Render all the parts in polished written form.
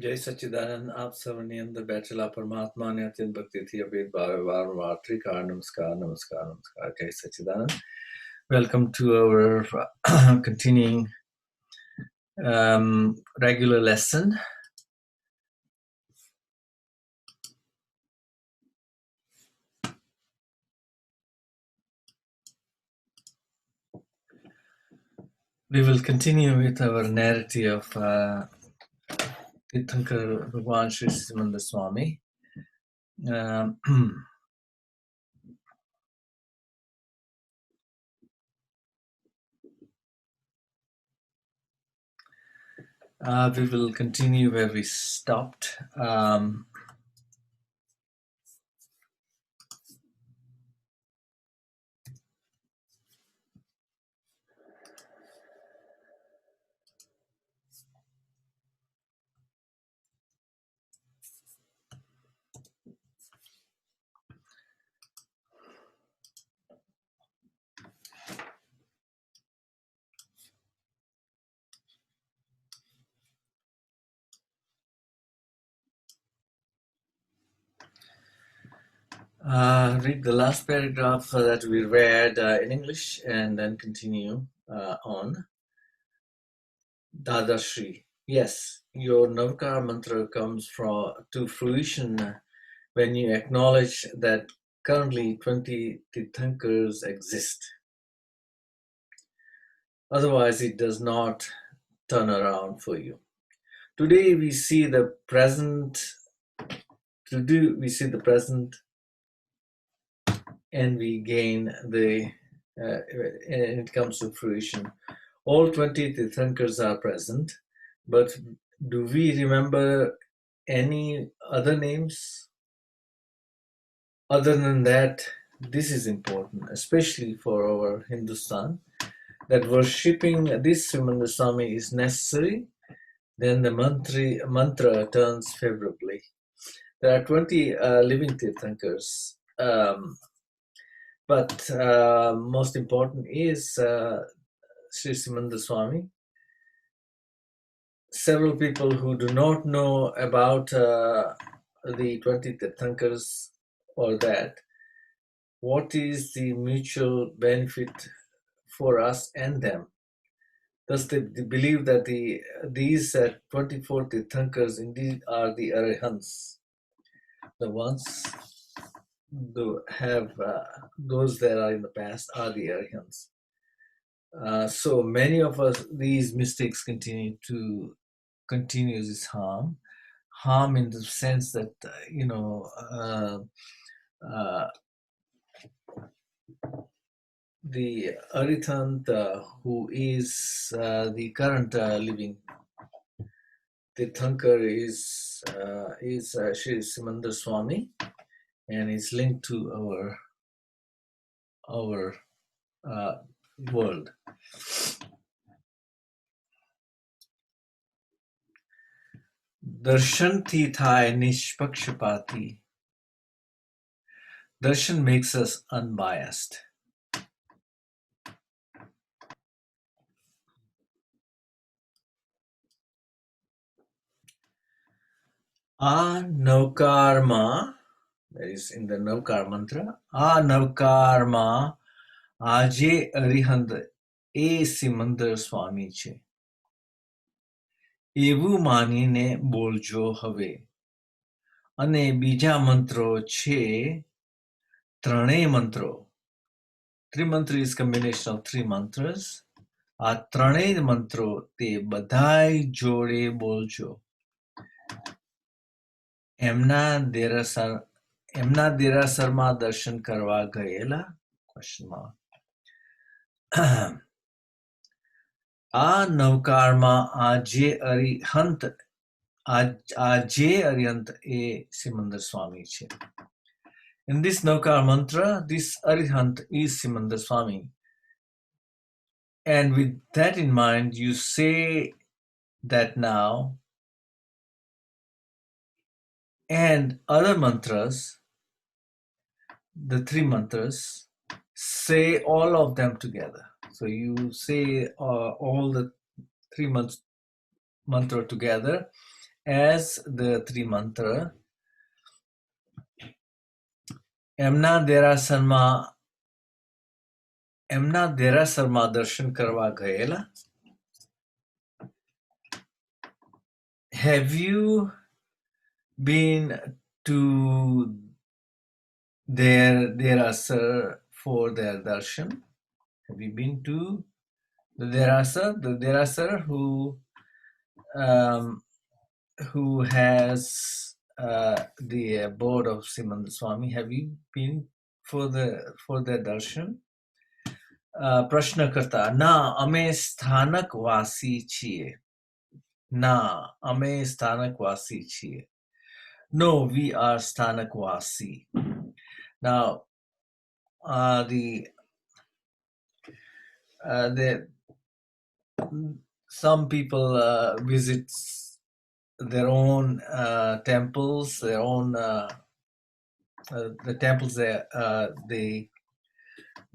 जय सच्चिदानंद। आप सर्वनियंद बैठला परमात्मा ने अत्यंत भक्ति थी अभेद भाव वार त्रिकार नमस्कार नमस्कार नमस्कार। जय सच्चिदानंद। Welcome to our continuing regular lesson. We will continue with our narrative of Tirthankar Bhagwan Shri Simandhar Swami. We will continue where we stopped. Read the last paragraph that we read in English and then continue on. Dada Shri. Yes, your Navkar mantra comes to fruition when you acknowledge that currently 20 Tirthankars exist. Otherwise, it does not turn around for you. Today we see the present. And we gain and it comes to fruition. All 20 Tirthankars are present, but do we remember any other names? Other than that, this is important, especially for our Hindustan, that worshipping this Simandhar Swami is necessary, then the mantra turns favorably. There are 20 living Tirthankars. But most important is Sri Simandhar Swami. Several people who do not know about the 20 Tirthankars or that, what is the mutual benefit for us and them? Thus they believe that these 24 Tirthankars indeed are the Arihants, the ones who have those that are in the past are the Arihants. So many of us, these mistakes continue this harm in the sense that the Arithant who is the current living Tirthankar is Shri Simandhar Swami, and is linked to our world. Darshan thi thai nishpakshapati. Darshan makes us unbiased. Navkarma, that is in the Navkar mantra, Navkarma Aje Arihant E Simandhar Swami છે. એવું માનીને બોલજો હવે. અને બીજા મંત્રો છે ત્રણેય મંત્રો. Trimantra is combination of three mantras. આ ત્રણેય મંત્રો તે બધાય જોડે બોલજો. એમના દેરાસરમાં દર્શન કરવા ગયેલા? Question mark. નવકારમાં આજે અરિહંત એ સિમંદર સ્વામી છે. In this Navkar mantra, this Arihant is Simandhar Swami. And with that in mind, you say that now, and other mantras, the three mantras, say all of them together. So you say all the three mantra together, as the three mantra, એમના દેરાસરમાં દર્શન કરવા ગયેલા? Have you been to their derasar for their darshan? Have you been to the derasar? The derasar who has the abode of Simandhar Swami. Have you been for their darshan? પ્રશ્નકર્તા ના અમે સ્થાનકવાસી છીએ. ના અમે સ્થાનકવાસી છીએ. No, we are Sthanakvasi. Now, some people visit their own temples, their own the temples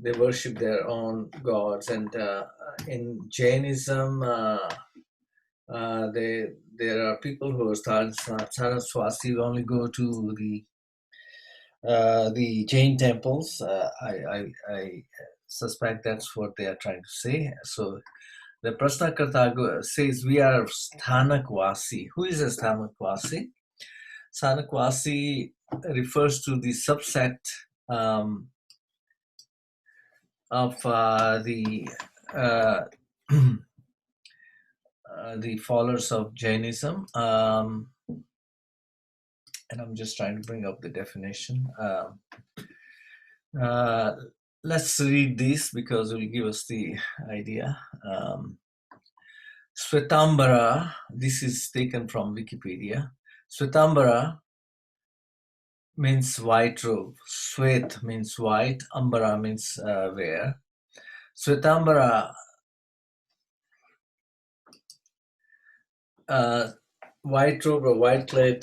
they worship their own gods, and in Jainism there are people who are Saraswati who only go to the Jain temples. I suspect that's what they are trying to say. So the Prashnakarta says we are Sthanakwasi. Who is a Sthanakwasi? Sthanakwasi refers to the subset of the followers of Jainism. And I'm just trying to bring up the definition. Let's read this because it will give us the idea. Svetambara, this is taken from Wikipedia. Svetambara means white robe. Svet means white. Ambara means wear. Svetambara white robe or white clad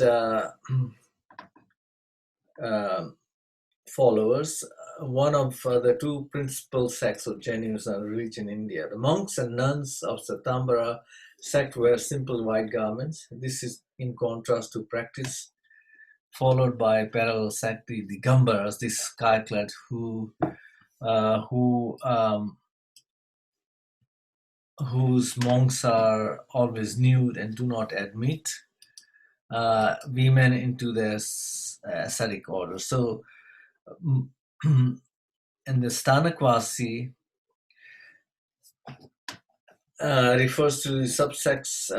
followers, one of the two principal sects of Jainism religion in India. The monks and nuns of Svetambara sect wear simple white garments. This is in contrast to practice followed by parallel sect, the Digambaras, the sky-clad whose monks are always nude and do not admit women into their ascetic order. So, and the Sthanakwasi refers to the subsect's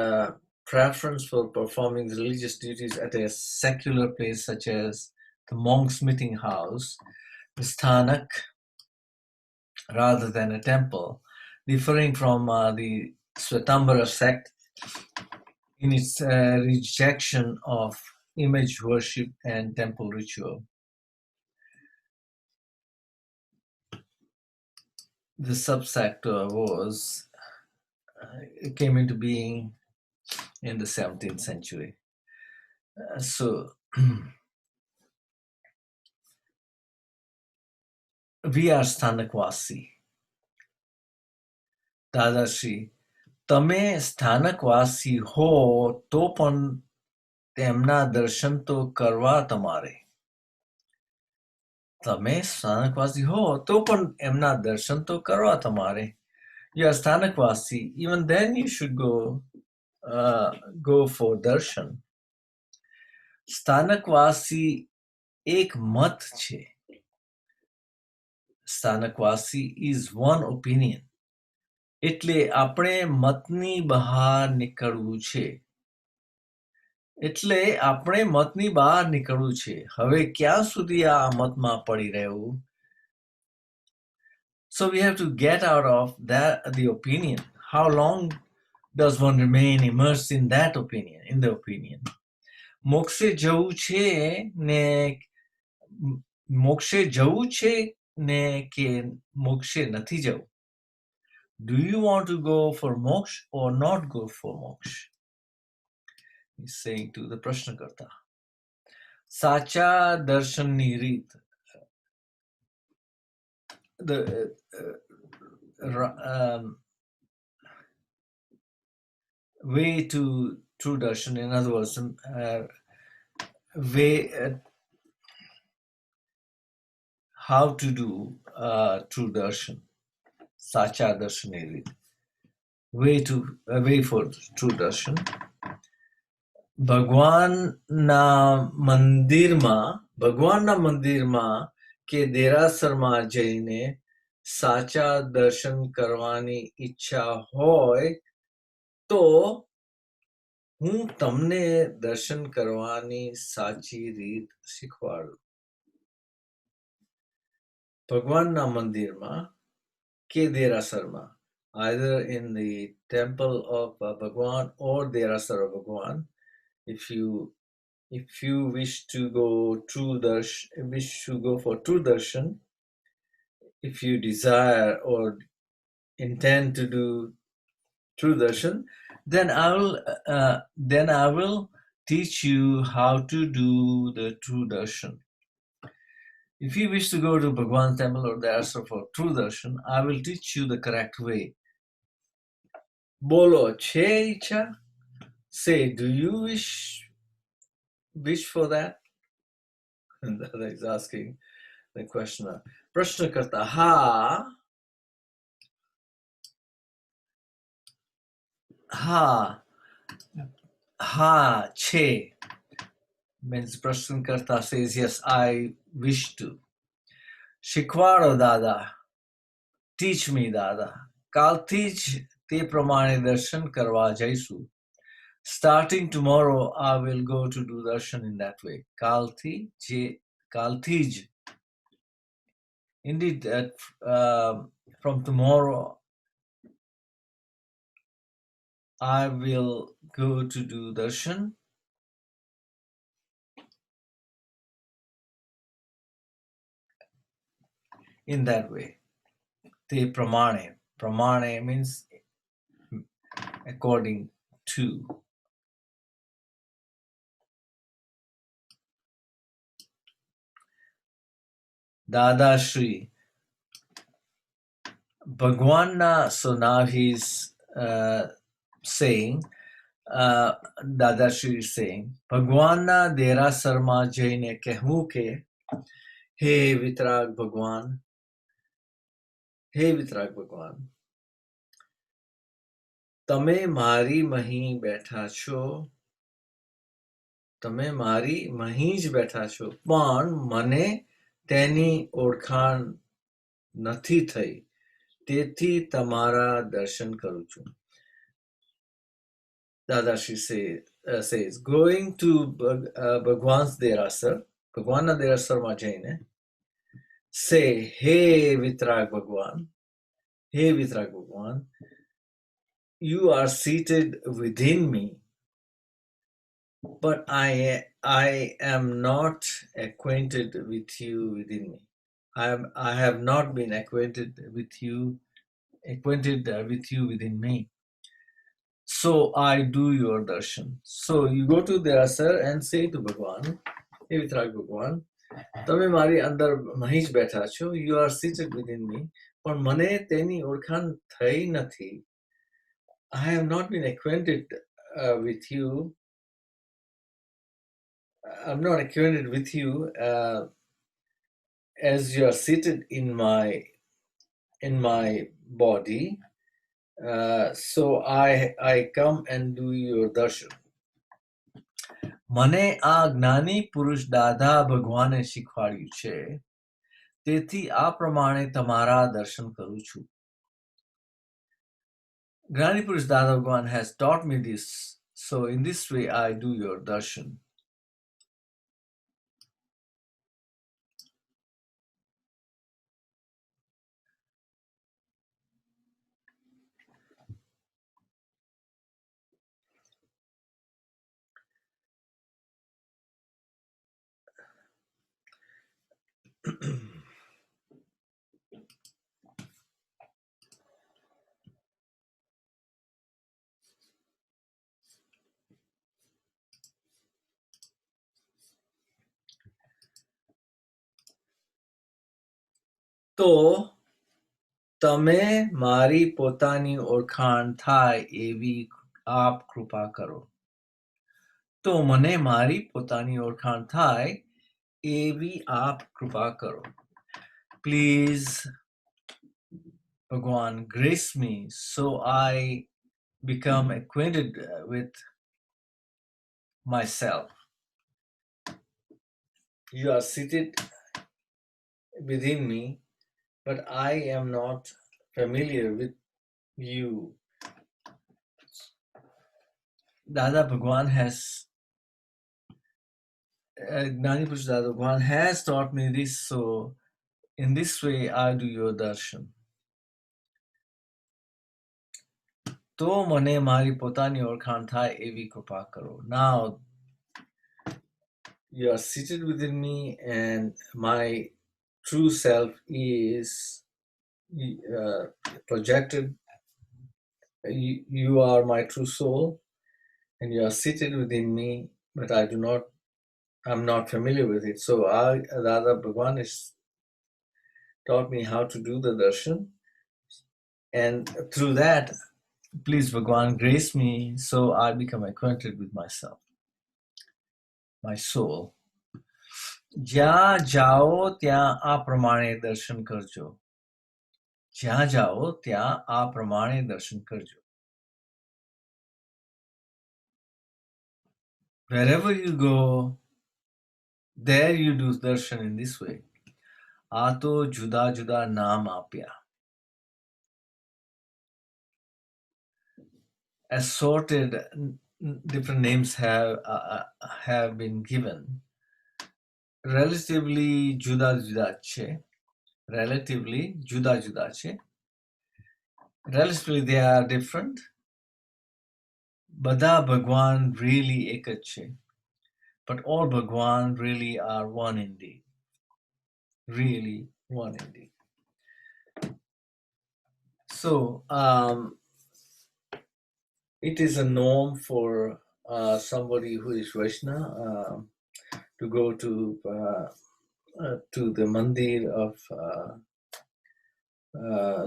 preference for performing religious duties at a secular place such as the monk's meeting house, the Sthanak, rather than a temple, differing from the Svetambara sect in its rejection of image worship and temple ritual. The subsect came into being in the 17th century. So we are Sthanakwasi. Dadashri, તમે સ્થાનકવાસી હો તો પણ તેમના દર્શન તો કરવા તમારે. તમે સ્થાનકવાસી હો તો પણ એમના દર્શન તો કરવા તમારે. You are Sthanakvasi, even then you should go for darshan. Sthanakvasi ek mat છે. Sthanakvasi is one opinion. એટલે આપણે મતની બહાર નીકળવું છે. એટલે આપણે મતની બહાર નીકળવું છે. હવે ક્યાં સુધી આ મતમાં પડી રહેવું? So we have to get out of the opinion. How long does one remain immersed in that opinion, in the opinion? મોક્ષે જવું છે ને કે મોક્ષે નથી જવું? Do you want to go for moksha or not go for moksha? He's saying to the Prashnakarta. Sacha darshanni reet. The way to true darshan. In other words, way how to do true darshan, sacha darshan, way for true darshan. ભગવાનના મંદિરમાં કે દેરાસરમાં જઈને સાચા દર્શન કરવાની ઈચ્છા હોય તો હું તમને દર્શન કરવાની સાચી રીત શીખવાડું. ભગવાનના મંદિરમાં કે દેરાસરમાં, either in the temple of Bhagwan or derasar of Bhagwan, if you wish to go for true darshan, if you desire or intend to do true darshan, then I will teach you how to do the true darshan. If you wish to go to Bhagwan's temple or derasar for true darshan, I will teach you the correct way. Bolo che icha? Say, do you wish for that? And that is asking the questioner. Prashna karta, ha, che. Means Prashna karta says, yes, I wish to. Shikwaro dada, teach me dada. Kalthi જ તે પ્રમાણે દર્શન કરવા જઈશું. Starting tomorrow, I will go to do darshan in that way. Kalthi જ. Indeed, from tomorrow, I will go to do darshan in that way. Te pramane. Pramane means according to. Dada Shri. Bhagwana, so now he's saying, Dada Shri is saying, Bhagwana dera sarma jaine kehmu ke, Hey Vitrag Bhagwan, તમે મારી મહી બેઠા છો, પણ મને તેની ઓળખાણ નથી થઈ, તેથી તમારા દર્શન કરું છું. Dadashi says, going to Bhagwan's derasar, Bhagwana derasar ma jaine, say, Hey Vitrag Bhagwan, you are seated within me, but I am not acquainted with you within me. I have not been acquainted with you within me. So I do your darshan. So you go to derasar and say to Bhagwan, Hey Vitrag Bhagwan, તમે મારી અંદર મહી જ બેઠા છો, you are seated within me, પણ મને તેની ઓળખાણ થઈ નથી. I have not been acquainted with you. I'm not acquainted with you as you are seated in my body. So I come and do your darshan. મને આ જ્ઞાની પુરુષ દાદા ભગવાને શીખવાડ્યું છે, તેથી આ પ્રમાણે તમારા દર્શન કરું છું. Gnani Purush Dada Bhagwan has taught me this, so in this way I do your darshan. તો તમે મારી પોતાની ઓળખાણ થાય એવી આપ કૃપા કરો. તો મને મારી પોતાની ઓળખાણ થાય એવી આપ કૃપા કરો. Please, Bhagwan, grace me so I become acquainted with myself. You are seated within me, but I am not familiar with you. Dada Bhagwan has Gnani Purush Dada Bhagwan has taught me this, so in this way I do your darshan. તો મને મારી પોતાની ઓળખાણ થાય એવી કૃપા કરો. Now you are seated within me and my true self is projected. You are my true soul and you are seated within me, but I'm not familiar with it. So Dada Bhagwan has taught me how to do the darshan, and through that, please Bhagwan, grace me so I become acquainted with myself, my soul. જ્યાં જાઓ ત્યાં આ પ્રમાણે દર્શન કરજો. જ્યાં જાઓ ત્યાં આ પ્રમાણે દર્શન કરજો. Wherever you go, there you do darshan in this way. આ તો જુદા જુદા નામ આપ્યા. Assorted different names have been given. Relatively juda juda છે. Relatively juda juda છે. Relatively they are different. બધા ભગવાન really એક જ છે. But all Bhagwan really are one indeed. Really one indeed. So it is a norm for somebody who is Vaishnava to go to the mandir of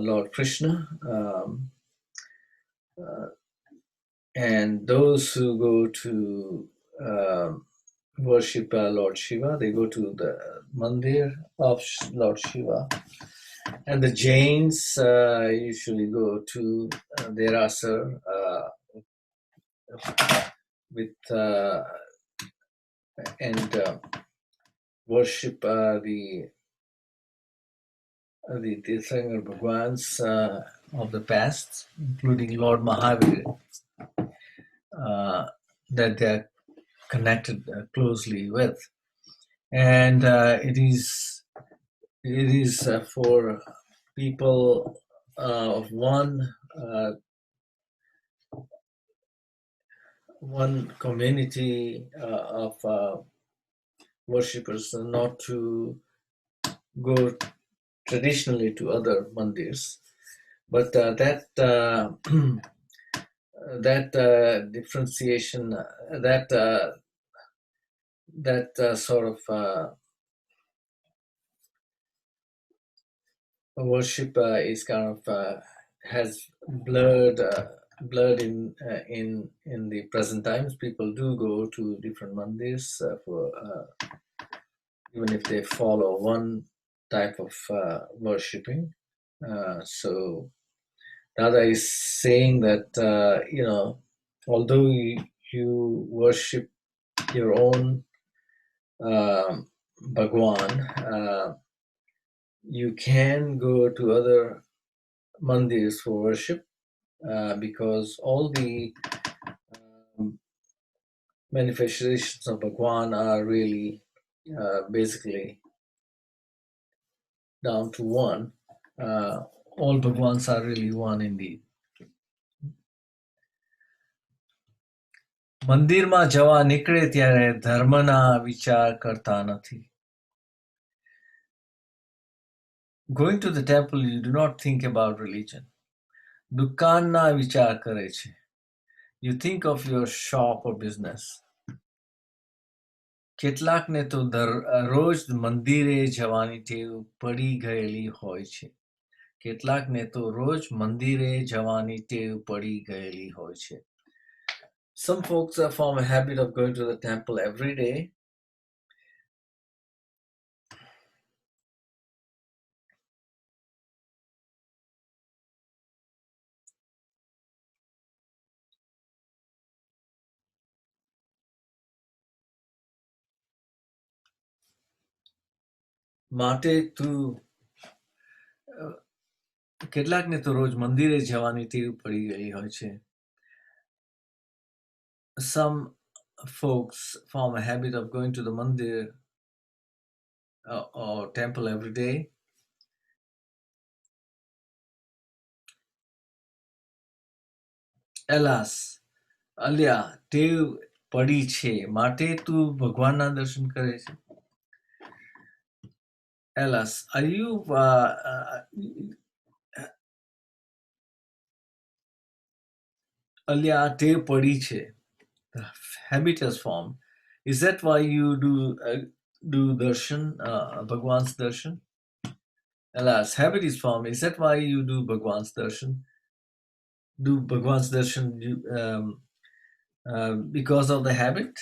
Lord Krishna, and those who go to worship Lord Shiva, they go to the mandir of Lord Shiva. And the Jains usually go to Derasar with and worship the Tirthankar Bhagwans of the past, including Lord Mahavir, that they are connected closely with. And it is for people of one community of worshippers, not to go traditionally to other mandirs, but that differentiation, that sort of worship is kind of has blurred in the present times. People do go to different mandirs for even if they follow one type of worshipping. So Dada is saying that although you worship your own Bhagwan, you can go to other mandirs for worship because all the manifestations of Bhagwan are really basically down to one. All Bhagwans are really one indeed. મંદિરમાં જવા નીકળે ત્યારે ધર્મના વિચાર કરતા નથી. Going to the temple, you do not think about religion. દુકાનના વિચાર કરે છે. You think of your shop or business. કેટલાકને તો રોજ મંદિરે જવાની ટેવ પડી ગયેલી હોય છે. કેટલાકને તો રોજ મંદિરે જવાની ટેવ પડી ગયેલી હોય છે. Some folks form a habit of going to the temple every day. માટે તું કેટલાકને તો રોજ મંદિરે જવાની ટેવ પડી ગઈ હોય છે. Some folks form a habit of going to the mandir or temple every day. Alas, અલ્યા ટેવ પડી છે માટે તું ભગવાનના દર્શન કરે છે. Alas, are you અલ્યા ટેવ પડી છે. The habit has formed. Is that why you do darshan, Bhagwan's darshan? Alas, habit is formed. Is that why you do Bhagwan's darshan? Do Bhagwan's darshan because of the habit?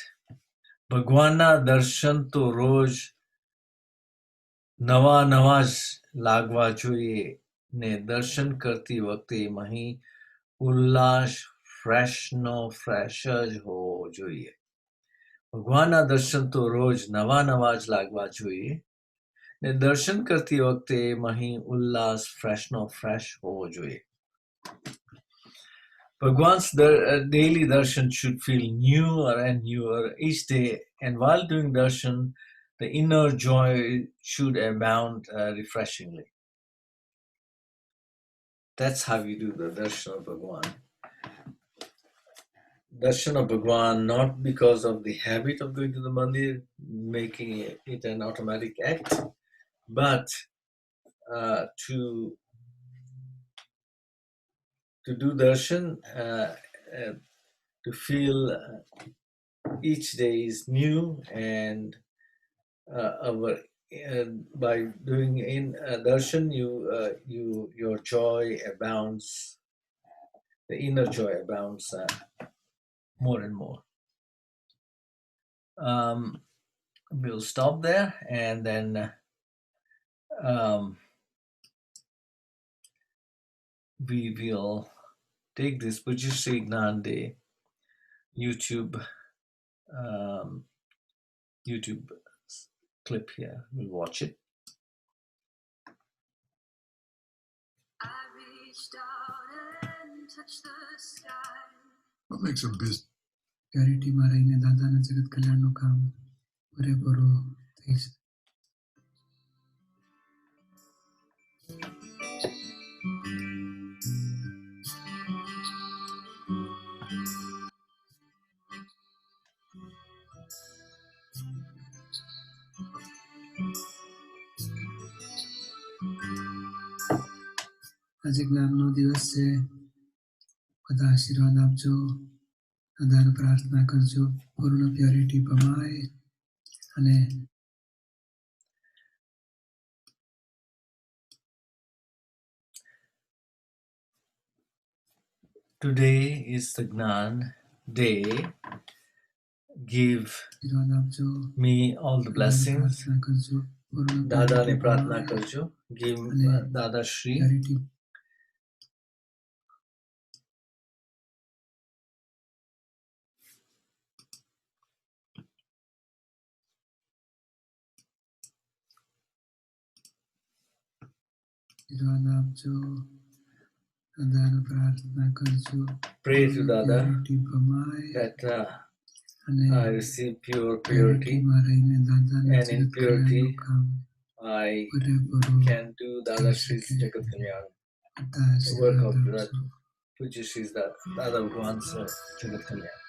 ભગવાનના દર્શન તો રોજ નવા નવા જ લાગવા જોઈએ ને દર્શન કરતી વખતે મહી ઉલ્લાસ ફ્રેશનો ફ્રેશ જ હોવો જોઈએ. ભગવાનના દર્શન તો રોજ નવા નવા જ લાગવા જોઈએ ને દર્શન કરતી વખતે મહી ઉલ્લાસ ફ્રેશનો ફ્રેશ હોવો જોઈએ. Bhagwan's daily darshan should feel newer and newer each day, and while doing darshan, the inner joy should abound refreshingly. That's how you do the darshan of Bhagwan. Darshan of Bhagwan, not because of the habit of going to the mandir, making it an automatic act, but to do darshan, to feel each day is new, and by doing in darshan, your joy abounds. The inner joy abounds more and more. We'll stop there, and then we will take this PUJYASHREE GNAN Day YouTube clip here. We'll watch it. What makes a business? Gujarati માં રહીને દાદાના જગત કલ્યાણનું કામ પૂરેપૂરું થઈ શકે. આજે જ્ઞાનનો દિવસ છે. બધા આશીર્વાદ આપજો, દાદાને પ્રાર્થના કરજો, પૂર્ણ પ્યોરિટી પમાય અને Today is the GNAN Day. Give me all the blessings. Dada ne pratna karjo. Give Dada Shree. Pray to Dada that I receive purity, and in purity I can do Dada Shree's Jagat Kalyan, the work of PUJYASHREE'S Dada Bhagwan's Jagat Kalyan.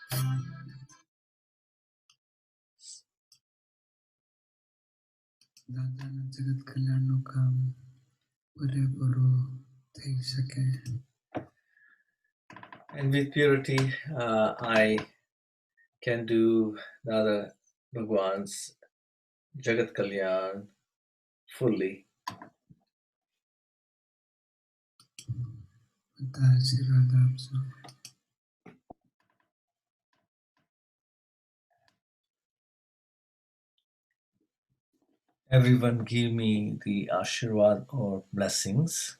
દાદાના જગત કલ્યાણનું કામ પૂરેપૂરું થઈ શકે. And with purity, I can do Dada Bhagwan's Jagat Kalyan fully. બધા આશીર્વાદ આપજો. Everyone give me the Ashirwad or blessings.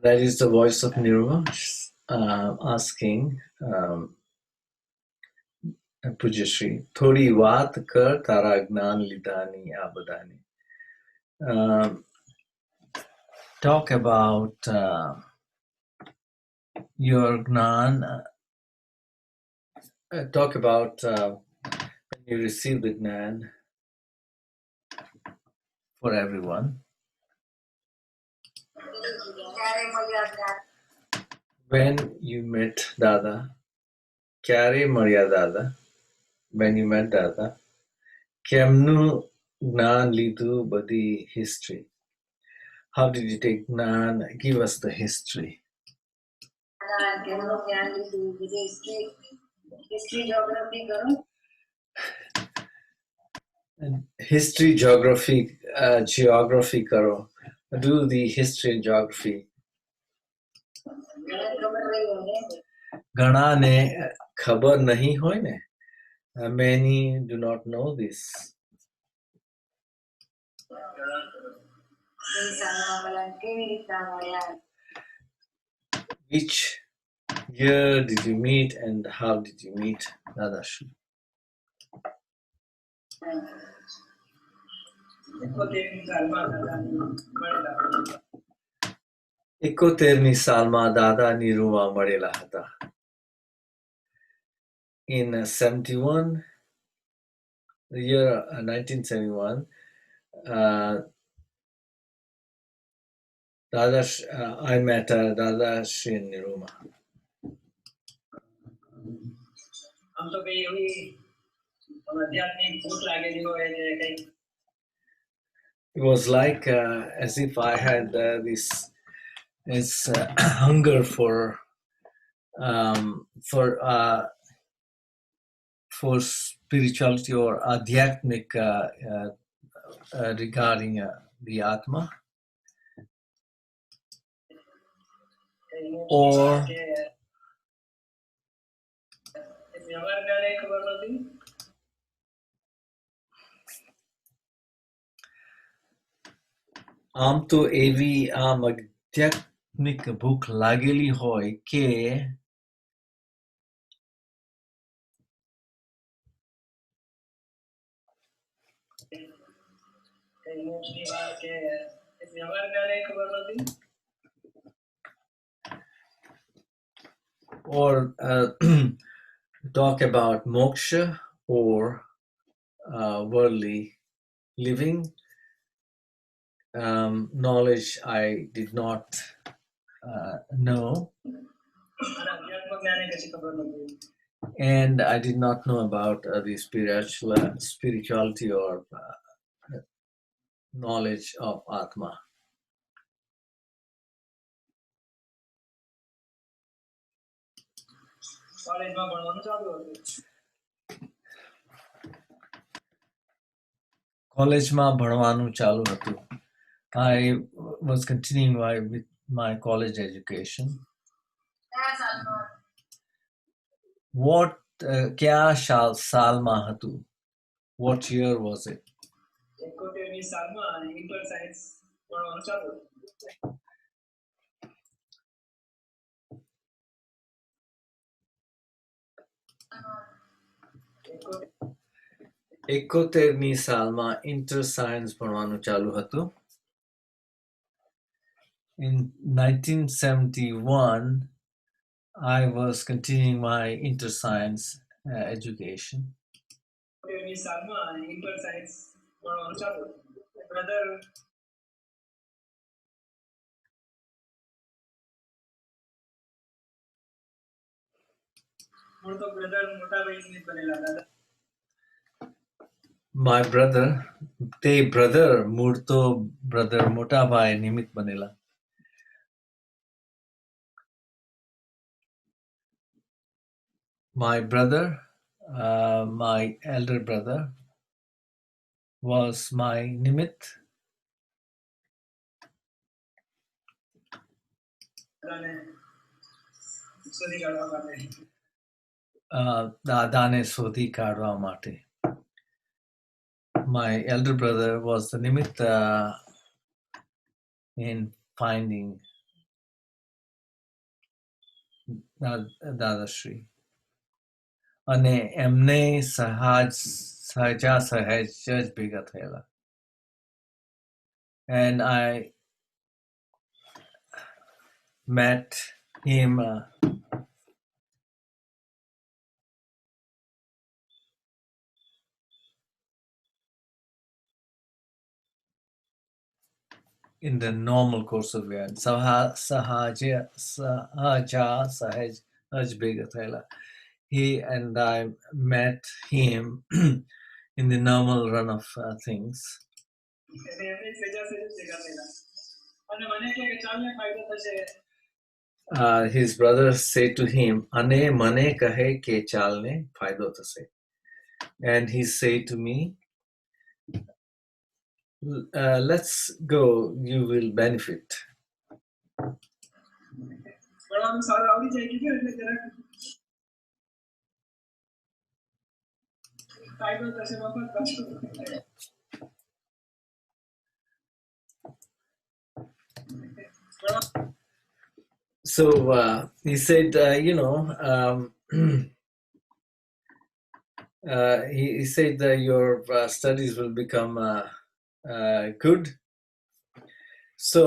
That is the voice of NIRUMA asking Pujyashree, Thodi vaat kar tara gnan lidani abadani. Talk about your gnan. Talk about when you receive the gnan for everyone. When you met Dada, Kyare Maria Dada, when you met Dada, Kemnu Gnan Lidu Badi history. How did you take Gnan? Give us the history. History, geography, geography karo. Do the history and geography. Gana ne khabar nahi hoy ne. Many do not know this. Which year did you meet and how did you meet Dadashi? Ekotermi salma Dada Niruma Marela Hata. In 71, the year 1971, I met Dadashi in Niruma. It was like as if I had this hunger for spirituality or adhyatmik regarding the Atma, or આમ તો એવી આધ્યાત્મિક ભૂખ લાગેલી હોય કે or talk about moksha or worldly living. Knowledge I did not know, and I did not know about the spirituality or knowledge of Atma. કોલેજમાં ભણવાનું ચાલુ હતું. I was continuing with my college education. What ક્યા સાલમાં હતું? What year was it? 71 સાલમાં inter science ભણવાનું ચાલુ. એકોતેરમી સાલમાં ઇન્ટર સાયન્સ ભણવાનું ચાલુ હતું. In 1971, I was continuing my inter science education. My brother, they brother મૂળ brother મોટા ભાઈ નિમિત બનેલા. My brother, my elder brother, was my nimit. દાદાને શોધી કાઢવા માટે. My elder brother was the nimit in finding Dada Shree. અને એમને સહજા સહેજ જ ભેગા થયેલા. And I met him in the normal course of events. Sahaja sahaj bhega thayela. He and I met him in the normal run of things. His brother said to him, "Ane mane kahe ke chalne faydo thase." And he said to me, let's go, you will benefit. So he said, he said that your studies will become good. So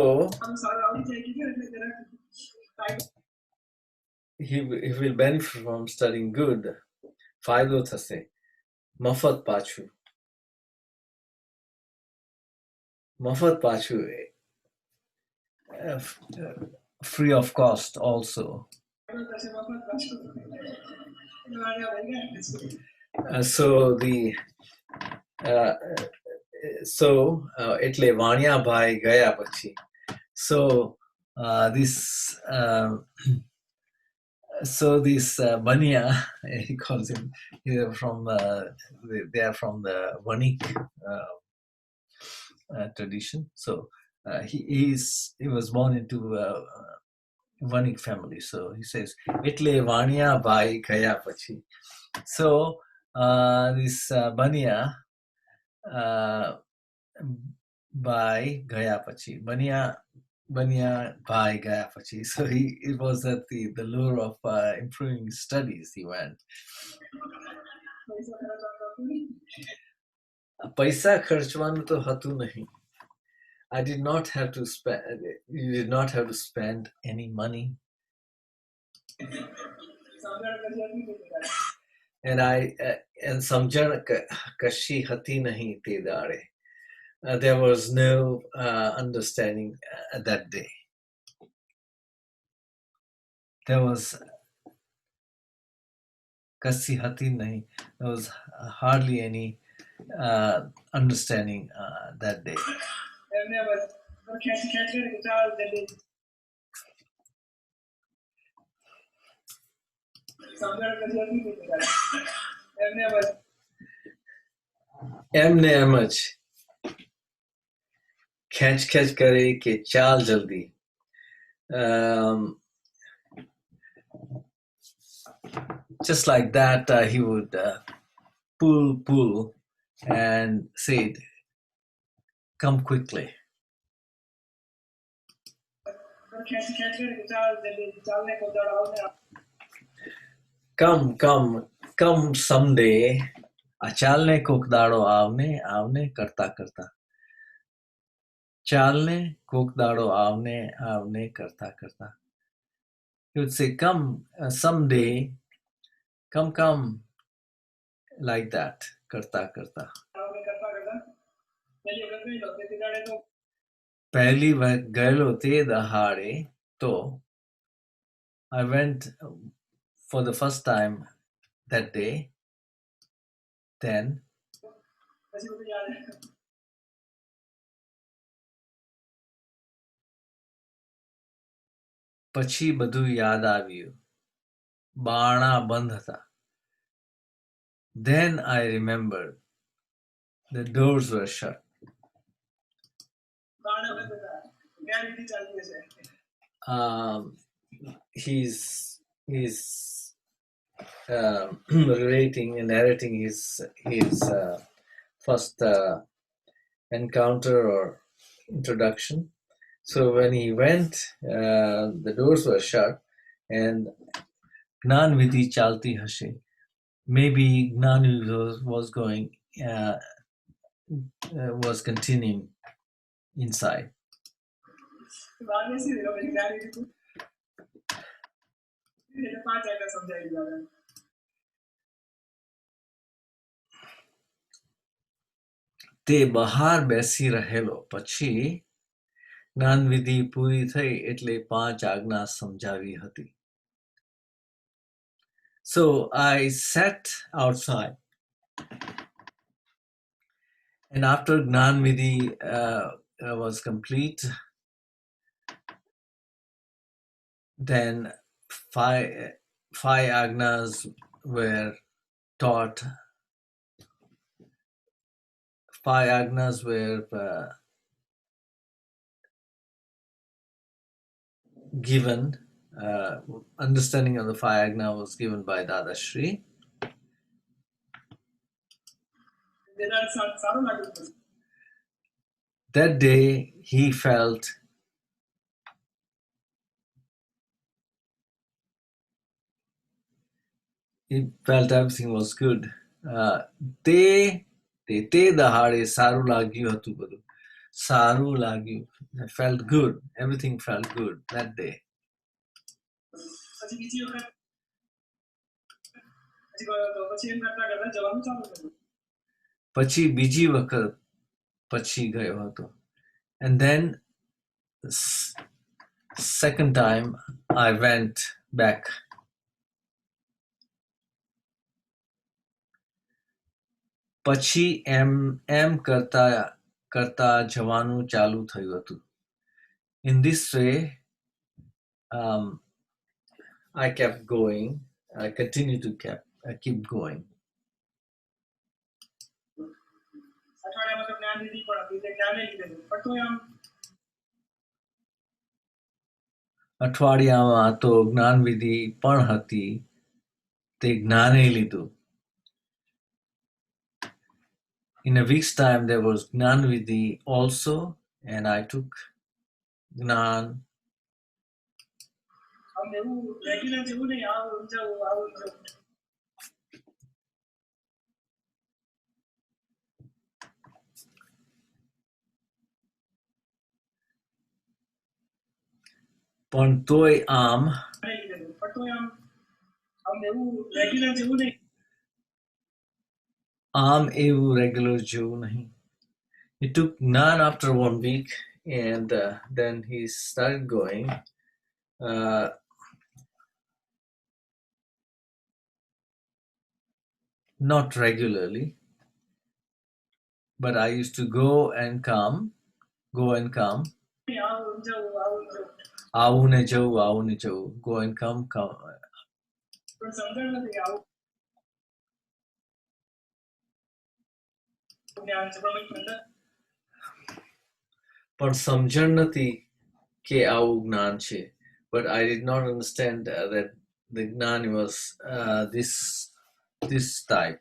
he will benefit from studying good. Faydo thase. Mafat pachu. Mafat pachu. Free of cost also. So એટલે વાણિયા ભાઈ ગયા પછી. So this Bania, he calls him, they are from the Vanik tradition. So he was born into Vanik family. So he says, "Etle Vania bhai gaya pachi." So this Bania bhai gaya pachi. Bania bhai gaya pachi. So it was at the lure of improving studies he went. પૈસા ખર્ચવાનું તો હતું નહીં. I did not have to spend. You did not have to spend any money. And and સમજણ કશી હતી નહીં તે દાડે. There was no understanding that day. There was કશી હતી નહીં. There was hardly any understanding that day. એમને એમ જ खेच करे कि चाल जल्दी. Just like that, he would pull and say, come quickly. Come someday. चालने कोक दाड़ो आवने करता करता. चालने कोक दाड़ो आवने करता करता. He would say, come someday, come, like that, करता करता. पहली बार गए ते दहाड़े तो I went for the first time that day. Then પછી બધું યાદ આવ્યું. બારણા બંધ હતા. Then I remembered the doors were shut. He's relating and narrating his first encounter or introduction. So when he went, the doors were shut, and Gnan Vidhi chalti hashe. Maybe Gnan was going, was continuing inside. તે બહાર બેસી રહેલો પછી જ્ઞાન વિધિ પૂરી થઈ એટલે 5 આજ્ઞા સમજાવી હતી. So I sat outside, and after Gnan Vidhi was complete, then five agnas were taught. 5 agnas were given. Understanding of the 5 agna was given by Dada Shree. That day he felt everything was good. તે દહાડે સારું લાગ્યું હતું બધું. સારું લાગ્યું. It felt good. Everything felt good that day. પછી બીજી વખત પછી ગયો હતો. And then second time I went back. પછી એમ કરતા જવાનું ચાલુ થયું હતું. In this way, I kept going. I continued to keep going. અઠવાડિયામાં તો જ્ઞાન વિધિ પણ હતી, તે જ્ઞાને લીધું. In a week's time, there was Gnan Vidhi also, and I took Gnan. પણ તોય આમ એવું regular જેવું નહીં. He took Gnan after 1 week, and then he started going. Not regularly, but I used to go and come. આવું ને જવું, go and come. પણ સમજણ નથી કે આવું જ્ઞાન છે. But I did not understand that the Gnan was this type.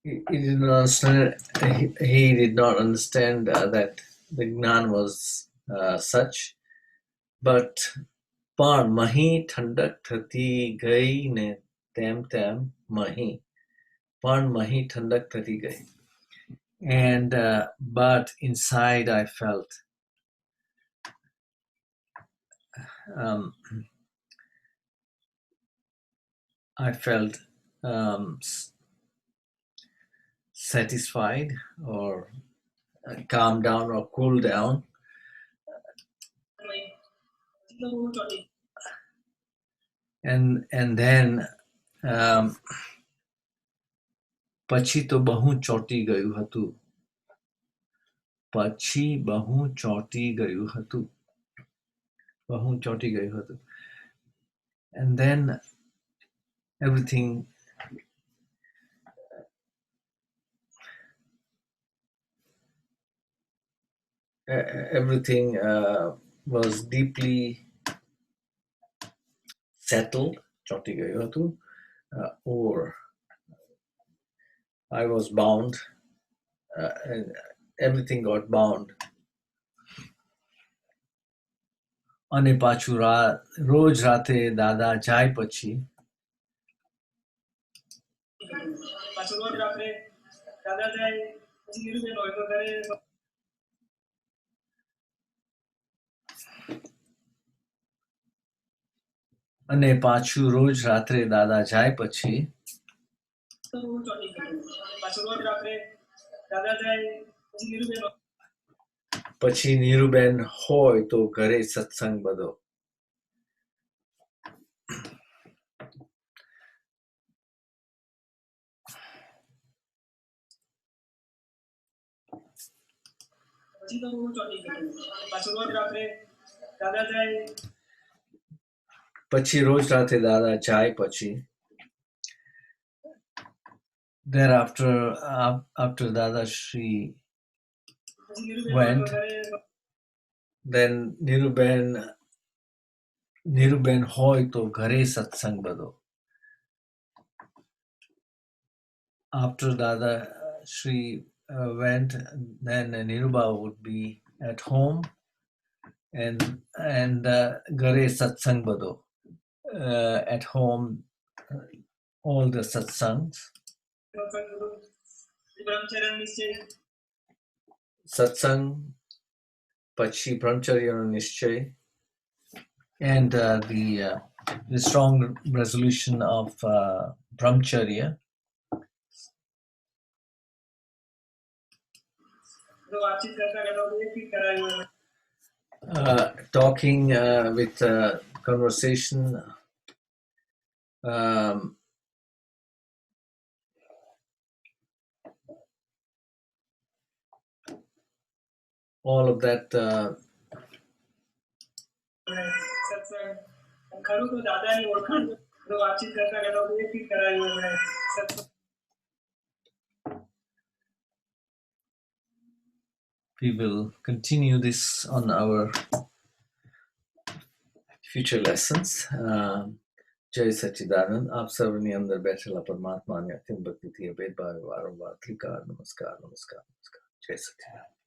He did not understand. He did not understand that the Gnan was such. But પણ મહી ઠંડક થતી ગઈ ને તેમ તેમ મહી પણ મહી ઠંડક થતી ગઈ. And but inside I felt satisfied or calm down or cool down. And then પછી તો બહુ ચોટી ગયું હતું. પછી બહુ ચોટી ગયું હતું. બહુ ચોટી ગયું હતું. And then everything was deeply settled. ચોટી ગયું હતું. Or I was bound. And everything got bound. અને પાછું રોજ રાતે દાદા જાય પછી અને પાછું રોજ રાત્રે દાદા જાય પછી પછી નીરુબેન હોય તો ઘરે સત્સંગ બધો. પછી રોજ રાત્રે દાદા જાય પછી thereafter after Dada Shree went, then Niruben hoy to ghare satsang bado. After Dada Shree went, then Niruba would be at home and ghare satsang bado. At home, all the satsangs. Satsang, pachi brahmacharya nischay, and the strong resolution of brahmacharya. Talking with conversation, all of that. We will continue this on our future lessons. जय सच्चिदानंद. आप सबने अंदर बैठेला परमात्मा ने अत्यंत भक्ति थी भेदभाव वारंवार त्रिकार नमस्कार नमस्कार नमस्कार. जय सच्चिदानंद.